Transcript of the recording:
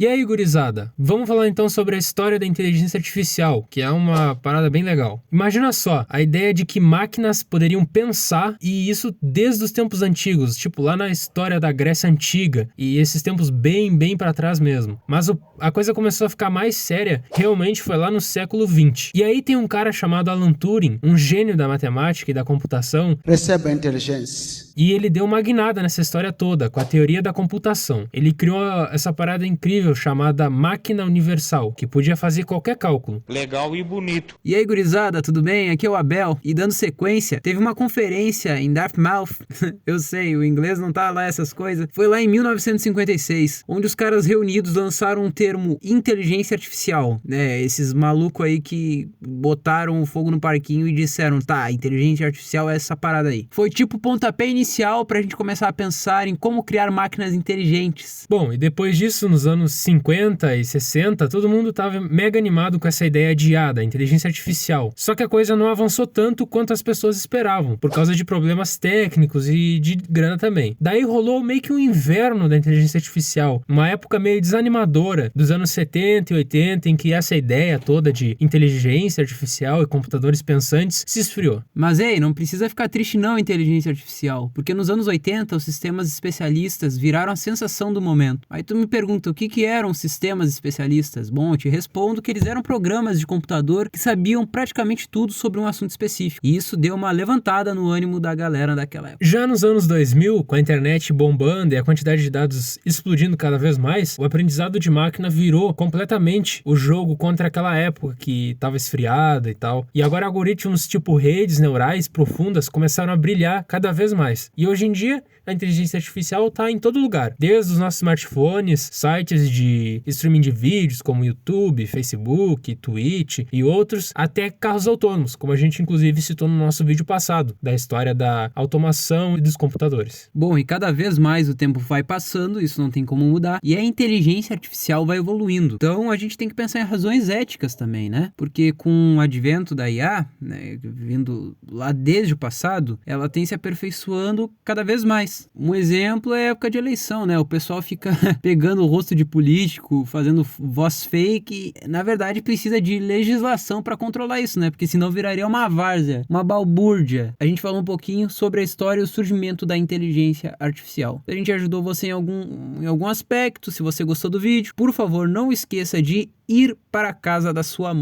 E aí, gurizada, vamos falar então sobre a história da inteligência artificial, que é uma parada bem legal. Imagina só, a ideia de que máquinas poderiam pensar, e isso desde os tempos antigos, tipo lá na história da Grécia Antiga, e esses tempos bem para trás mesmo. Mas a coisa começou a ficar mais séria, realmente foi lá no século XX. E aí tem um cara chamado Alan Turing, um gênio da matemática e da computação. Recebe a inteligência. E ele deu uma guinada nessa história toda, com a teoria da computação. Ele criou essa parada incrível chamada máquina universal, que podia fazer qualquer cálculo. Legal e bonito. E aí, gurizada, tudo bem? Aqui é o Abel. E dando sequência, teve uma conferência em Dartmouth, eu sei, o inglês não tá lá essas coisas, foi lá em 1956, onde os caras reunidos lançaram um termo inteligência artificial, né? Esses malucos aí que botaram o fogo no parquinho e disseram, tá, inteligência artificial é essa parada aí. Foi tipo o pontapé inicial pra gente começar a pensar em como criar máquinas inteligentes. Bom, e depois disso, nos anos 50 e 60, todo mundo tava mega animado com essa ideia de IA, da inteligência artificial. Só que a coisa não avançou tanto quanto as pessoas esperavam, por causa de problemas técnicos e de grana também. Daí rolou meio que um inverno da inteligência artificial, uma época meio desanimadora dos anos 70 e 80, em que essa ideia toda de inteligência artificial e computadores pensantes se esfriou. Mas ei, não precisa ficar triste não, inteligência artificial, porque nos anos 80 os sistemas especialistas viraram a sensação do momento. Aí tu me pergunta o que eram sistemas especialistas? Bom, eu te respondo que eles eram programas de computador que sabiam praticamente tudo sobre um assunto específico. E isso deu uma levantada no ânimo da galera daquela época. Já nos anos 2000, com a internet bombando e a quantidade de dados explodindo cada vez mais, o aprendizado de máquina virou completamente o jogo contra aquela época que estava esfriada e tal. E agora algoritmos tipo redes neurais profundas começaram a brilhar cada vez mais. E hoje em dia, a inteligência artificial está em todo lugar. Desde os nossos smartphones, sites de streaming de vídeos como YouTube, Facebook, Twitch e outros, até carros autônomos, como a gente inclusive citou no nosso vídeo passado, da história da automação e dos computadores. Bom, e cada vez mais o tempo vai passando, isso não tem como mudar, e a inteligência artificial vai evoluindo. Então a gente tem que pensar em razões éticas também, né? Porque com o advento da IA, né, vindo lá desde o passado, ela tem se aperfeiçoando cada vez mais. Um exemplo é a época de eleição, né? O pessoal fica pegando o rosto de político, fazendo voz fake. Na verdade, precisa de legislação para controlar isso, né? Porque senão viraria uma várzea, uma balbúrdia. A gente falou um pouquinho sobre a história e o surgimento da inteligência artificial. Se a gente ajudou você em algum aspecto, se você gostou do vídeo, por favor, não esqueça de ir para a casa da sua mãe.